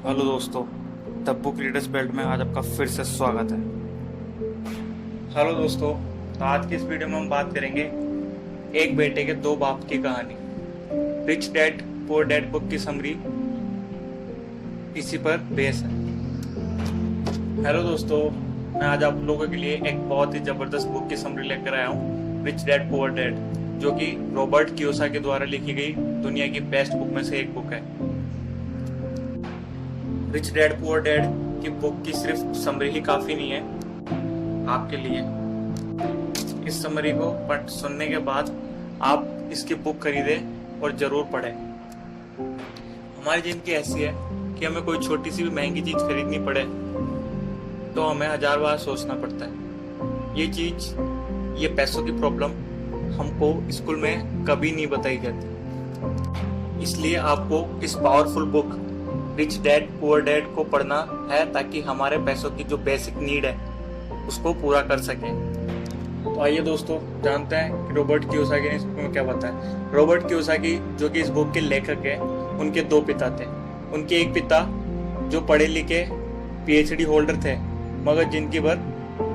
Hello दोस्तों, the book readers belt में आज आपका फिर से स्वागत है। हेलो दोस्तों, तो आज की इस वीडियो में हम बात करेंगे एक बेटे के दो बाप की कहानी, rich dad poor dad book की समरी इसी पर बेस है। हेलो दोस्तों, मैं आज आप लोगों के लिए एक बहुत ही जबरदस्त बुक की समरी लेकर आया हूँ, रिच डैड पुअर डैड, जो कि रॉबर्ट कियोसाकी द्वारा लिखी गई दुनिया की बेस्ट बुक में से एक बुक है। रिच डैड पुअर डैड की बुक की सिर्फ समरी ही काफी नहीं है आपके लिए। इस समरी को सुनने के बाद आप इसकी बुक खरीदें और जरूर पढ़ें। हमारी जिंदगी ऐसी है कि हमें कोई छोटी सी भी महंगी चीज खरीदनी पड़े तो हमें 1000 बार सोचना पड़ता है। ये पैसों की प्रॉब्लम हमको स्कूल में कभी नहीं बताई जाती। इसलिए आपको इस powerful book rich dad poor dad को पढ़ना है ताकि हमारे पैसों की जो बेसिक नीड है उसको पूरा कर सके। तो आइए दोस्तों, जानते हैं कि रॉबर्ट कियोसाकी ने इस बुक में क्या बताया। रॉबर्ट कियोसाकी जो कि इस बुक के लेखक है, उनके दो पिता थे। उनके एक पिता जो पढ़े लिखे पीएचडी होल्डर थे, मगर जिनकी भर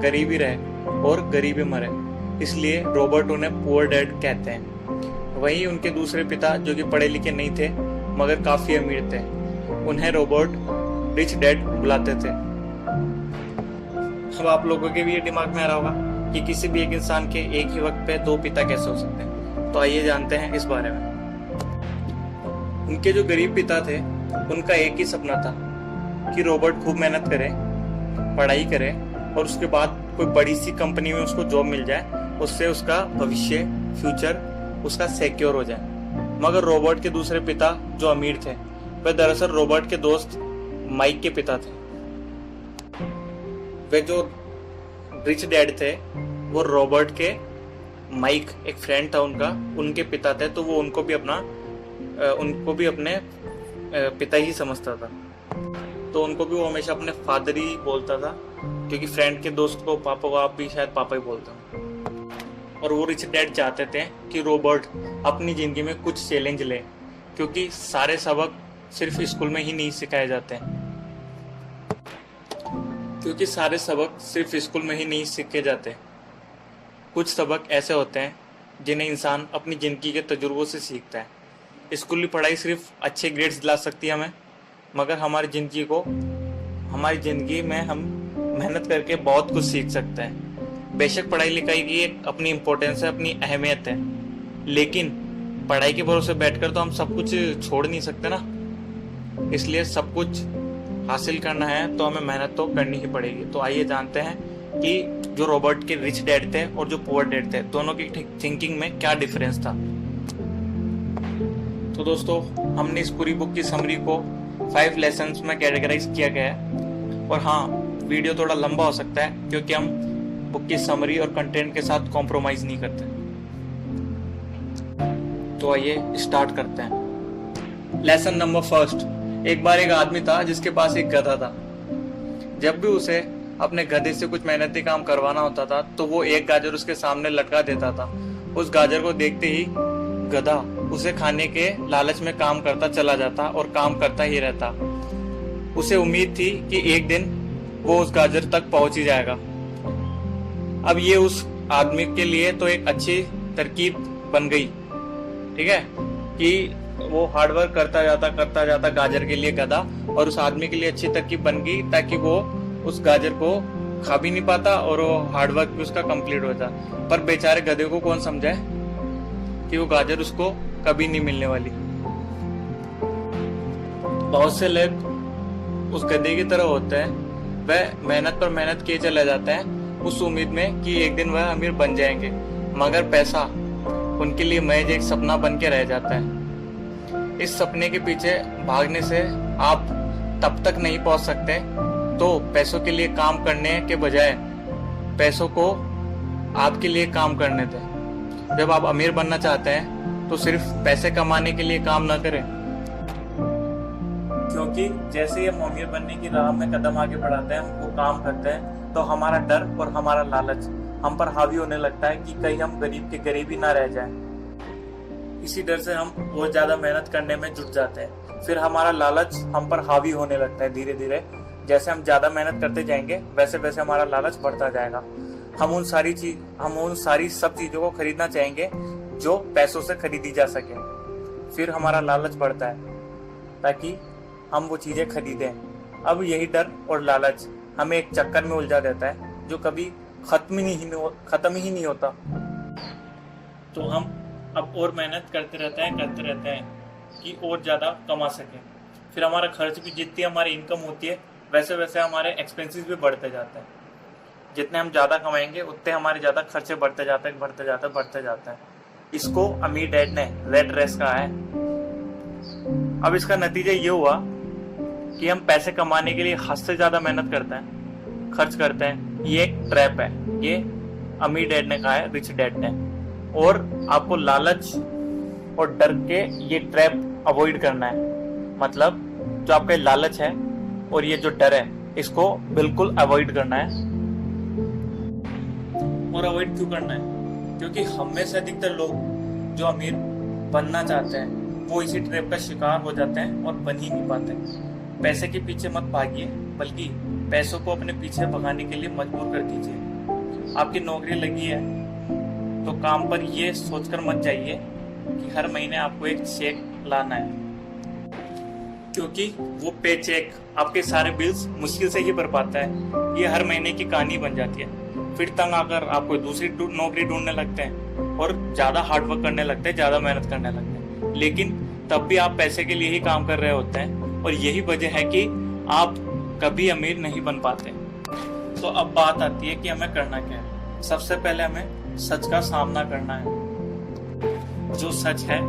गरीबी रहे और गरीबी मरे, इसलिए रॉबर्ट उन्हें पुअर डैड कहते हैं। वहीं उनके दूसरे पिता जो कि पढ़े लिखे नहीं थे मगर काफी अमीर थे, उन्हें रॉबर्ट रिच डैड बुलाते थे। अब आप लोगों के भी ये दिमाग में आ रहा होगा कि किसी भी एक इंसान के एक ही वक्त पे दो पिता कैसे हो सकते हैं। तो आइए जानते हैं इस बारे में। उनके जो गरीब पिता थे, उनका एक ही सपना था कि रॉबर्ट खूब मेहनत करे, पढ़ाई करे और उसके बाद कोई बड़ी सी कंपनी में उसको जॉब मिल जाए, उससे उसका भविष्य फ्यूचर उसका सिक्योर हो जाए। मगर रॉबर्ट के दूसरे पिता जो अमीर थे, वे दरअसल रॉबर्ट के दोस्त माइक के पिता थे। वे जो रिच डैड थे वो रॉबर्ट के माइक एक फ्रेंड था उनका, उनके पिता थे। तो वो उनको भी अपने पिता ही समझता था। तो उनको भी वो हमेशा अपने फादर ही बोलता था, क्योंकि फ्रेंड के दोस्त को पापा को आप भी शायद पापा ही बोलते हो। और वो रिच डैड चाहते थे कि रॉबर्ट अपनी जिंदगी में कुछ चैलेंज ले, क्योंकि सारे सबक सिर्फ स्कूल में ही नहीं सिखाए जाते हैं। सीखे जाते। कुछ सबक ऐसे होते हैं जिन्हें इंसान अपनी जिंदगी के तजुर्बों से सीखता है। स्कूली पढ़ाई सिर्फ अच्छे ग्रेड्स दिला सकती है हमें, मगर हमारी जिंदगी में हम मेहनत करके बहुत कुछ सीख सकते हैं। बेशक पढ़ाई लिखाई की एक अपनी इम्पोर्टेंस है, अपनी अहमियत है, लेकिन पढ़ाई के भरोसे बैठकर तो हम सब कुछ छोड़ नहीं सकते ना। इसलिए सब कुछ हासिल करना है तो हमें मेहनत तो करनी ही पड़ेगी। तो आइए जानते हैं कि जो रॉबर्ट के रिच डैड थे और जो पुअर डैड थे, दोनों की थिंकिंग में क्या डिफरेंस था। तो दोस्तों, हमने इस पूरी बुक की समरी को 5 लेसन्स में कैटेगराइज किया गया है। और हाँ, वीडियो थोड़ा लंबा हो सकता है क्योंकि हम बुक की समरी और कंटेंट के साथ कॉम्प्रोमाइज नहीं करते। तो आइए स्टार्ट करते हैं। Lesson number first. एक बार एक आदमी था जिसके पास एक गधा था। जब भी उसे अपने गधे से कुछ मेहनती काम करवाना होता था तो वो एक गाजर उसके सामने लटका देता था। उस गाजर को देखते ही गधा उसे खाने के लालच में काम करता चला जाता और काम करता ही रहता। उसे उम्मीद थी कि एक दिन वो उस गाजर तक पहुंच ही जाएगा। अब ये उस आदमी के लिए तो एक अच्छी तरकीब बन गई, ठीक है, कि वो हार्डवर्क करता जाता गाजर के लिए गधा, और उस आदमी के लिए अच्छी तरकीब बन गई ताकि वो उस गाजर को खा भी नहीं पाता और वो हार्डवर्क भी उसका कंप्लीट होता। पर बेचारे गधे को कौन समझाए कि वो गाजर उसको कभी नहीं मिलने वाली। बहुत से लोग उस गधे की तरह होते हैं, वह मेहनत पर मेहनत किए चले जाते हैं उस उम्मीद में कि एक दिन वह अमीर बन जाएंगे, मगर पैसा उनके लिए महज एक सपना बन के रह जाता है। इस सपने के पीछे भागने से आप तब तक नहीं पहुंच सकते। तो पैसों के लिए काम करने के बजाय पैसों को आपके लिए काम करने दें। जब आप अमीर बनना चाहते हैं तो सिर्फ पैसे कमाने के लिए काम ना करें, क्योंकि जैसे ही हम अमीर बनने की राह में कदम आगे बढ़ाते हैं, हम वो काम करते हैं, तो हमारा डर और हमारा लालच हम पर हावी होने लगता है कि कहीं हम गरीब के गरीब ही ना रह जाएं। इसी डर से हम बहुत ज्यादा मेहनत करने में जुट जाते हैं। फिर हमारा लालच हम पर हावी होने लगता है धीरे धीरे। जैसे हम ज्यादा मेहनत करते जाएंगे वैसे वैसे हमारा लालच बढ़ता जाएगा। हम उन सारी सब चीजों को खरीदना चाहेंगे जो पैसों से खरीदी जा सके। फिर हमारा लालच बढ़ता है ताकि हम वो चीजें खरीदें। अब यही डर और लालच हमें एक चक्कर में उलझा देता है जो कभी खत्म ही नहीं होता। तो हम अब और मेहनत करते रहते हैं कि और ज़्यादा कमा सकें। फिर हमारा खर्च भी, जितनी हमारी इनकम होती है वैसे वैसे हमारे एक्सपेंसेस भी बढ़ते जाते हैं। जितने हम ज़्यादा कमाएंगे उतने हमारे ज़्यादा खर्चे बढ़ते जाते हैं। इसको अमीर डैड ने रेड रेस कहा है। अब इसका नतीजा ये हुआ कि हम पैसे कमाने के लिए हद से ज़्यादा मेहनत करते हैं, खर्च करते हैं। ये एक ट्रैप है, ये अमीर डैड ने कहा है, रिच डैड ने। और आपको लालच और डर के ये ट्रैप अवॉइड करना है। मतलब जो आपका लालच है और ये जो डर है इसको बिल्कुल अवॉइड करना है। और अवॉइड क्यों करना है? क्योंकि हम में से अधिकतर लोग जो अमीर बनना चाहते हैं वो इसी ट्रैप का शिकार हो जाते हैं और बन ही नहीं पाते। पैसे के पीछे मत भागिए, बल्कि पैसों को अपने पीछे भगाने के लिए मजबूर कर दीजिए। आपकी नौकरी लगी है तो काम पर ये सोचकर मत जाइए कि हर महीने आपको एक चेक लाना है, क्योंकि वो पे चेक आपके सारे बिल्स मुश्किल से ही भर पाता है। ये हर महीने की कहानी बन जाती है। फिर तंग आकर आप कोई दूसरी नौकरी ढूंढने लगते हैं और ज़्यादा हार्डवर्क करने लगते हैं, ज़्यादा मेहनत करने लगते हैं। लेकिन तब भी आप पैसे के लिए ही काम कर रहे होते हैं और यही वजह है कि आप कभी अमीर नहीं बन पाते। तो अब बात आती है कि हमें करना क्या है। सबसे पहले हमें सच का सामना करना है। जो सच है,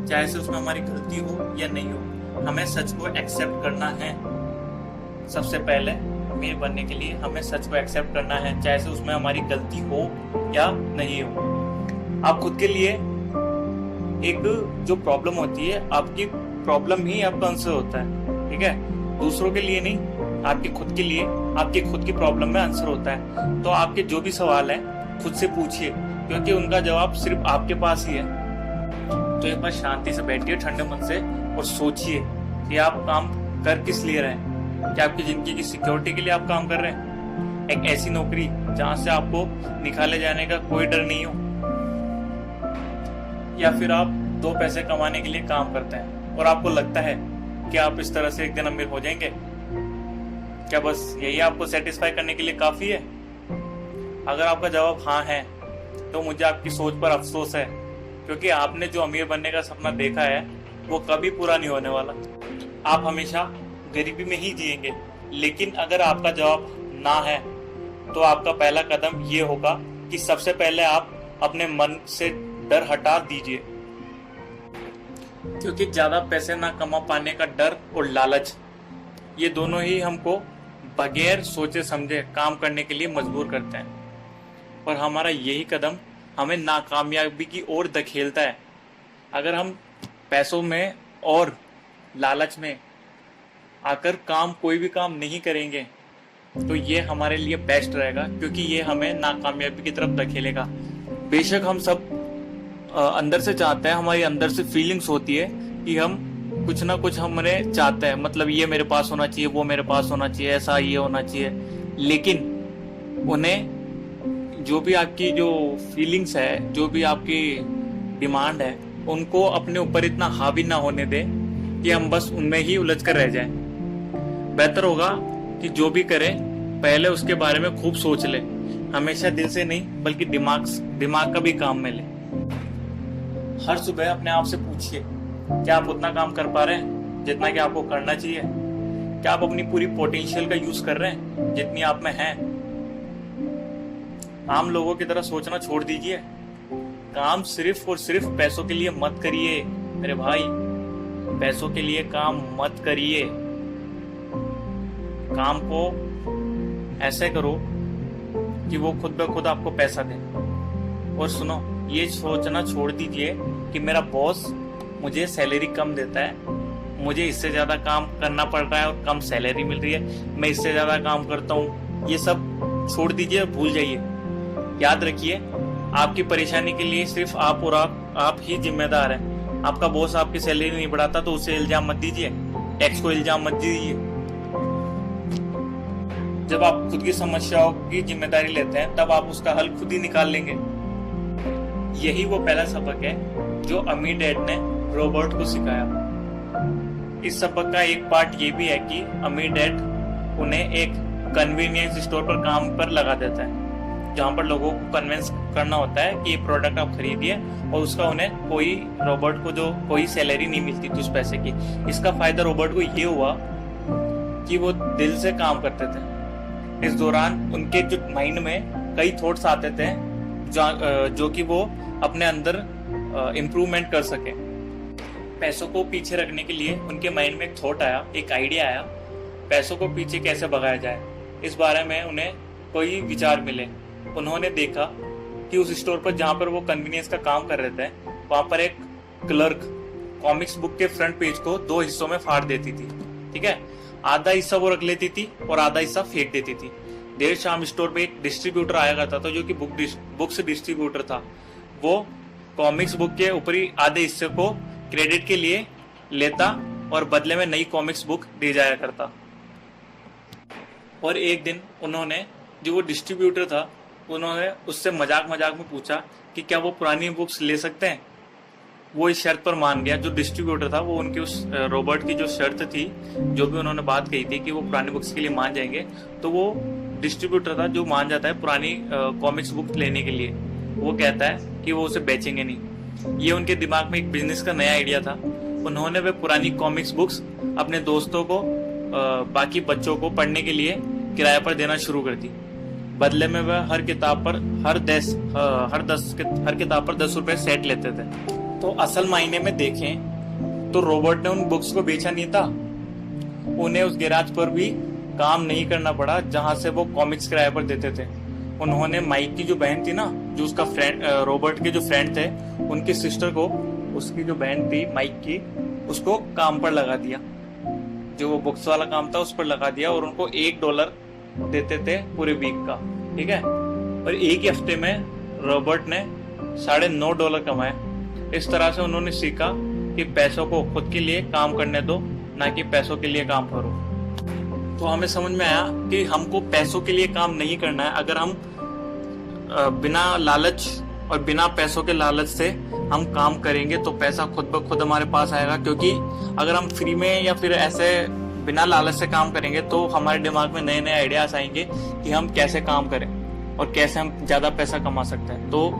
चाहे से उसमें हमारी गलती हो या नहीं हो, हमें सच को एक्सेप्ट करना है। सबसे पहले अमीर बनने के लिए हमें सच को एक्सेप्ट करना है, चाहे से उसमें हमारी गलती हो या नहीं हो। आप खुद के लिए एक जो प्रॉब्लम होती है, आपकी प्रॉब्लम ही आपका आंसर होता है, ठीक है? दूसरों के लिए नहीं, आपके खुद के लिए, आपकी खुद की प्रॉब्लम में आंसर होता है। तो आपके जो भी सवाल है खुद से पूछिए, क्योंकि उनका जवाब सिर्फ आपके पास ही है। तो एक बार शांति से बैठिए ठंडे मन से और सोचिए कि आप काम कर किस लिए रहे हैं। क्या आपकी जिंदगी की सिक्योरिटी के लिए आप काम कर रहे हैं? एक ऐसी नौकरी जहां से आपको निकाले जाने का कोई डर नहीं हो, या फिर आप 2 पैसे कमाने के लिए काम करते हैं और आपको लगता है कि आप इस तरह से एक दिन अमीर हो जाएंगे? क्या बस यही आपको सेटिस्फाई करने के लिए काफी है? अगर आपका जवाब हाँ है तो मुझे आपकी सोच पर अफसोस है, क्योंकि आपने जो अमीर बनने का सपना देखा है वो कभी पूरा नहीं होने वाला। आप हमेशा गरीबी में ही जिएंगे। लेकिन अगर आपका जवाब ना है तो आपका पहला कदम ये होगा कि सबसे पहले आप अपने मन से डर हटा दीजिए, क्योंकि ज्यादा पैसे ना कमा पाने का डर और लालच, ये दोनों ही हमको बगैर सोचे समझे काम करने के लिए मजबूर करते हैं। और हमारा यही कदम हमें नाकामयाबी की ओर धकेलता है। अगर हम पैसों में और लालच में आकर कोई भी काम नहीं करेंगे तो ये हमारे लिए बेस्ट रहेगा, क्योंकि ये हमें नाकामयाबी की तरफ धकेलेगा। बेशक हम सब अंदर से चाहते हैं, हमारी अंदर से फीलिंग्स होती है कि हम कुछ ना कुछ हमने चाहते हैं, मतलब ये मेरे पास होना चाहिए, वो मेरे पास होना चाहिए, ऐसा ये होना चाहिए। लेकिन उन्हें जो भी आपकी जो फीलिंग्स है, जो भी आपकी डिमांड है, उनको अपने ऊपर इतना हावी ना होने दें कि हम बस उनमें ही उलझ कर रह जाएं। बेहतर होगा कि जो भी करें पहले उसके बारे में खूब सोच ले, हमेशा दिल से नहीं बल्कि दिमाग का भी काम में ले। हर सुबह अपने आप से पूछिए, क्या आप उतना काम कर पा रहे हैं जितना कि आपको करना चाहिए? क्या आप अपनी पूरी पोटेंशियल का यूज कर रहे हैं जितनी आप में है? आम लोगों की तरह सोचना छोड़ दीजिए। काम सिर्फ और सिर्फ पैसों के लिए मत करिए मेरे भाई, पैसों के लिए काम मत करिए। काम को ऐसे करो कि वो खुद ब खुद आपको पैसा दे। और सुनो, ये सोचना छोड़ दीजिए कि मेरा बॉस मुझे सैलरी कम देता है, मुझे इससे ज्यादा काम करना पड़ रहा है और कम सैलरी मिल रही है, मैं इससे ज्यादा काम करता हूँ। ये सब छोड़ दीजिए, भूल जाइए। याद रखिए, आपकी परेशानी के लिए सिर्फ आप और आप ही जिम्मेदार हैं। आपका बॉस आपकी सैलरी नहीं बढ़ाता तो उसे इल्जाम मत दीजिए। टैक्स को इल्जाम मत दीजिए। जब आप खुद की समस्याओं की जिम्मेदारी लेते हैं तब आप उसका हल खुद ही निकाल लेंगे। यही वो पहला सबक है जो अमीर डैड ने रॉबर्ट को सिखाया। इस सबक का एक पार्ट ये भी है कि अमीर डैड उन्हें एक कन्वीनियंस स्टोर पर काम पर लगा देता है, जहाँ पर लोगों को कन्विंस करना होता है कि ये प्रोडक्ट आप खरीदिए, और उसका उन्हें रॉबर्ट को जो कोई सैलरी नहीं मिलती थी उस पैसे की। इसका फायदा रॉबर्ट को ये हुआ कि वो दिल से काम करते थे। इस दौरान उनके जो माइंड में कई थॉट्स आते थे जो कि वो अपने अंदर इम्प्रूवमेंट कर सके। पैसों को पीछे रखने के लिए उनके माइंड में एक थॉट आया, एक आइडिया आया, पैसों को पीछे कैसे भगाया जाए। इस बारे में उन्हें कोई विचार मिले। उन्होंने देखा कि उस स्टोर पर जहाँ पर वो कन्वीनियंस का काम कर रहे थे वहां पर एक क्लर्क कॉमिक्स बुक के फ्रंट पेज को 2 हिस्सों में फाड़ देती थी। ठीक है, आधा हिस्सा वो रख लेती थी और आधा हिस्सा फेंक देती थी। देर शाम स्टोर पे एक डिस्ट्रीब्यूटर आया करता था जो कि बुक्स डिस्ट्रीब्यूटर था। वो कॉमिक्स बुक के ऊपरी आधे हिस्से को क्रेडिट के लिए लेता और बदले में नई कॉमिक्स बुक दे जाया करता। और एक दिन उन्होंने, जो वो डिस्ट्रीब्यूटर था, उन्होंने उससे मजाक में पूछा कि क्या वो पुरानी बुक्स ले सकते हैं। वो इस शर्त पर मान गया। जो डिस्ट्रीब्यूटर था वो उनकी उस रॉबर्ट की जो शर्त थी, जो भी उन्होंने बात कही थी कि वो पुरानी बुक्स के लिए मान जाएंगे, तो वो डिस्ट्रीब्यूटर था जो मान जाता है पुरानी कॉमिक्स बुक लेने के लिए। वो कहता है कि वो उसे बेचेंगे नहीं। ये उनके दिमाग में एक बिजनेस का नया आइडिया था। उन्होंने वे पुरानी कॉमिक्स बुक्स अपने दोस्तों को, बाकी बच्चों को पढ़ने के लिए किराए पर देना शुरू कर दी। बदले में वह हर किताब पर 10 रुपए सेट लेते थे। तो असल मायने में देखें तो रॉबर्ट ने उन बुक्स को बेचा नहीं था। उन्हें उस गैराज पर भी काम नहीं करना पड़ा जहां से वो कॉमिक्स किराए पर देते थे। उन्होंने माइक की जो बहन थी ना, जो उसका फ्रेंड, रॉबर्ट के जो फ्रेंड थे, उनकी सिस्टर को, उसकी जो बहन थी माइक की, उसको काम पर लगा दिया। जो वो बुक्स वाला काम था उस पर लगा दिया और उनको $1 देते थे पूरे वीक का। ठीक है, और एक ही हफ्ते में रॉबर्ट ने $9.5 कमाए। इस तरह से उन्होंने सीखा कि पैसों को खुद के लिए काम करने दो, ना कि पैसों के लिए काम करो। तो हमें समझ में आया कि हमको पैसों के लिए काम नहीं करना है। अगर हम बिना लालच और बिना पैसों के लालच से हम काम करेंगे तो पैसा खुद ब खुद हमारे पास आएगा। क्योंकि अगर हम फ्री में या फिर ऐसे बिना लालच से काम करेंगे तो हमारे दिमाग में नए नए आइडियाज आएंगे कि हम कैसे काम करें और कैसे हम ज्यादा पैसा कमा सकते हैं। तो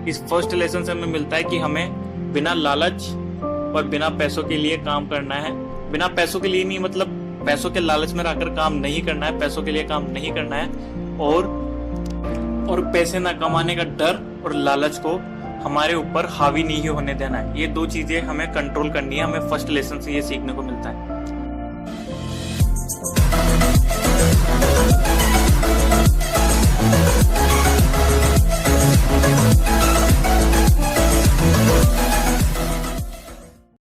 इस फर्स्ट लेसन से हमें मिलता है कि हमें बिना लालच और बिना पैसों के लिए काम करना है। बिना पैसों के लिए नहीं, मतलब पैसों के लालच में रहकर काम नहीं करना है, पैसों के लिए काम नहीं करना है। और पैसे न कमाने का डर और लालच को हमारे ऊपर हावी नहीं होने देना है। ये 2 चीजें हमें कंट्रोल करनी है। हमें फर्स्ट लेसन से ये सीखने को मिलता है।